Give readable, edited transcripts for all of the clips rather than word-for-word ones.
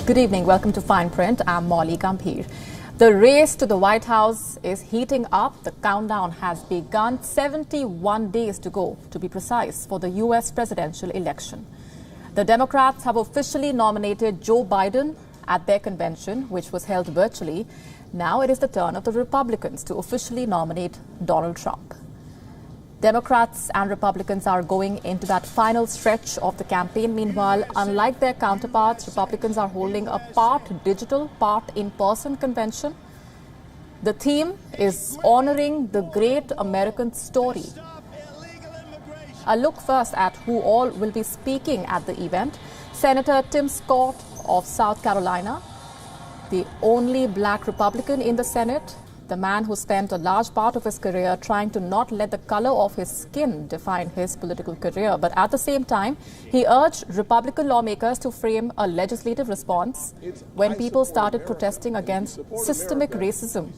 Good evening. Welcome to Fine Print. I'm Molly Gambhir. The race to the White House is heating up. The countdown has begun. 71 days to go, to be precise, for the U.S. presidential election. The Democrats have officially nominated Joe Biden at their convention, which was held virtually. Now it is the turn of the Republicans to officially nominate Donald Trump. Democrats and Republicans are going into that final stretch of the campaign. Meanwhile, unlike their counterparts, Republicans are holding a part digital, part in-person convention. The theme is honoring the great American story. A look first at who all will be speaking at the event. Senator Tim Scott of South Carolina, the only black Republican in the Senate, the man who spent a large part of his career trying to not let the color of his skin define his political career. But at the same time, he urged Republican lawmakers to frame a legislative response when people started protesting against systemic racism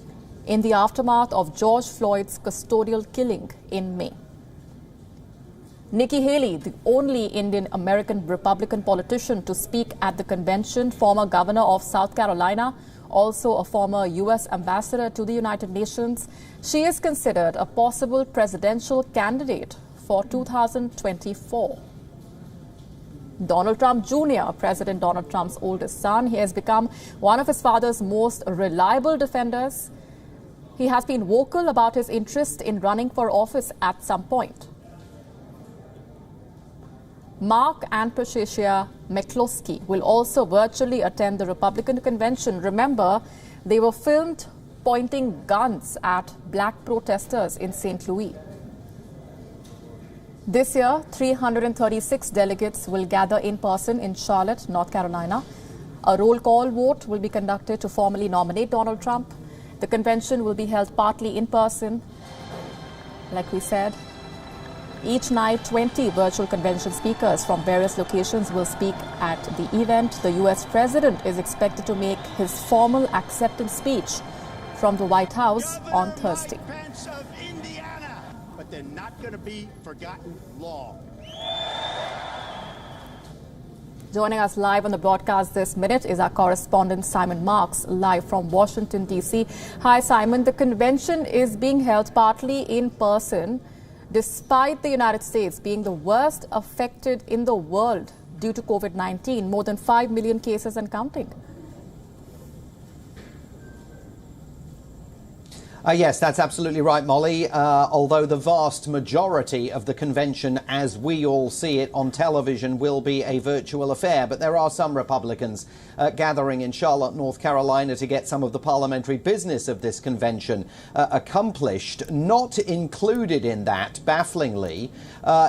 in the aftermath of George Floyd's custodial killing in May. Nikki Haley, the only Indian-American Republican politician to speak at the convention, former governor of South Carolina, also a former U.S. ambassador to the United Nations. She is considered a possible presidential candidate for 2024. Donald Trump Jr., President Donald Trump's oldest son, he has become one of his father's most reliable defenders. He has been vocal about his interest in running for office at some point. Mark and Patricia McCloskey will also virtually attend the Republican convention. Remember, they were filmed pointing guns at black protesters in St. Louis. This year, 336 delegates will gather in person in Charlotte, North Carolina. A roll call vote will be conducted to formally nominate Donald Trump. The convention will be held partly in person, like we said. Each night, 20 virtual convention speakers from various locations will speak at the event. The U.S. president is expected to make his formal acceptance speech from the White House on Thursday. But they're not going to be forgotten long. Joining us live on the broadcast this minute is our correspondent Simon Marks, live from Washington, D.C. Hi, Simon. The convention is being held partly in person, despite the United States being the worst affected in the world due to COVID-19, more than 5 million cases and counting. Yes, that's absolutely right, Molly. Although the vast majority of the convention, as we all see it on television, will be a virtual affair. But there are some Republicans gathering in Charlotte, North Carolina, to get some of the parliamentary business of this convention accomplished. Not included in that, bafflingly,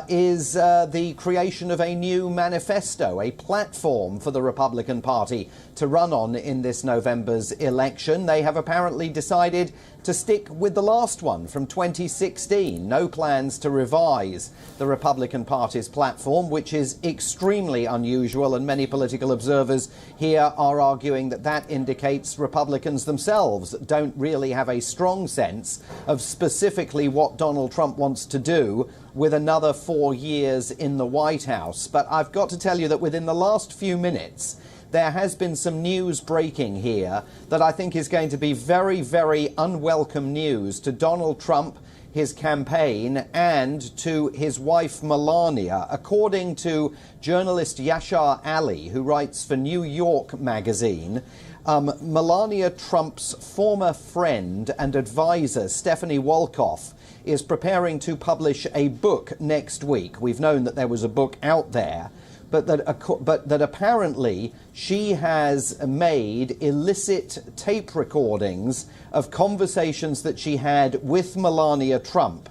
is the creation of a new manifesto, a platform for the Republican Party to run on in this November's election. They have apparently decided to stick with the last one from 2016. No plans to revise the Republican Party's platform, which is extremely unusual, and many political observers here are arguing that that indicates Republicans themselves don't really have a strong sense of specifically what Donald Trump wants to do with another 4 years in the White House. But I've got to tell you that within the last few minutes, there has been some news breaking here that I think is going to be very, very unwelcome news to Donald Trump, his campaign, and to his wife Melania. According to journalist Yashar Ali, who writes for New York Magazine, Melania Trump's former friend and advisor, Stephanie Wolkoff, is preparing to publish a book next week. We've known that there was a book out there, but that apparently she has made illicit tape recordings of conversations that she had with Melania Trump,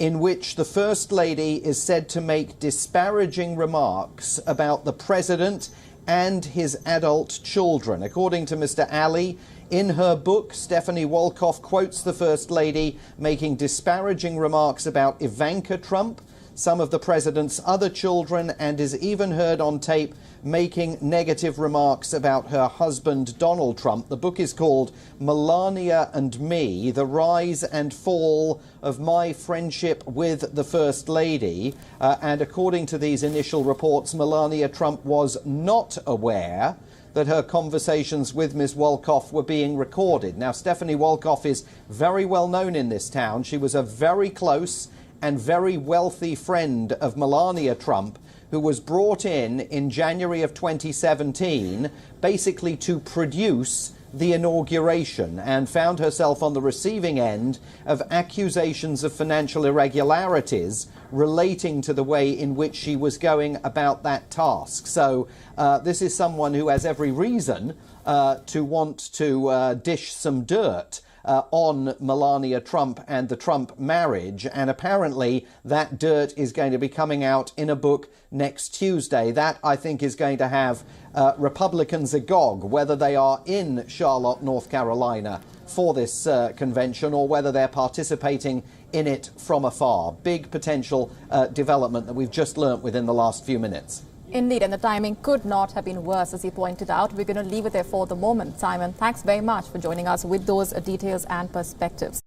in which the First Lady is said to make disparaging remarks about the president and his adult children. According to Mr. Ali, in her book, Stephanie Wolkoff quotes the First Lady making disparaging remarks about Ivanka Trump, some of the president's other children, and is even heard on tape making negative remarks about her husband, Donald Trump. The book is called Melania and Me, The Rise and Fall of My Friendship with the First Lady. And according to these initial reports, Melania Trump was not aware that her conversations with Ms. Wolkoff were being recorded. Now, Stephanie Wolkoff is very well known in this town. She was a very close and very wealthy friend of Melania Trump, who was brought in January of 2017 basically to produce the inauguration, and found herself on the receiving end of accusations of financial irregularities relating to the way in which she was going about that task. So this is someone who has every reason to want to dish some dirt on Melania Trump and the Trump marriage, and apparently that dirt is going to be coming out in a book next Tuesday. That, I think, is going to have Republicans agog, whether they are in Charlotte, North Carolina for this convention or whether they're participating in it from afar. Big potential development that we've just learnt within the last few minutes. Indeed, and the timing could not have been worse, as you pointed out. We're going to leave it there for the moment. Simon, thanks very much for joining us with those details and perspectives.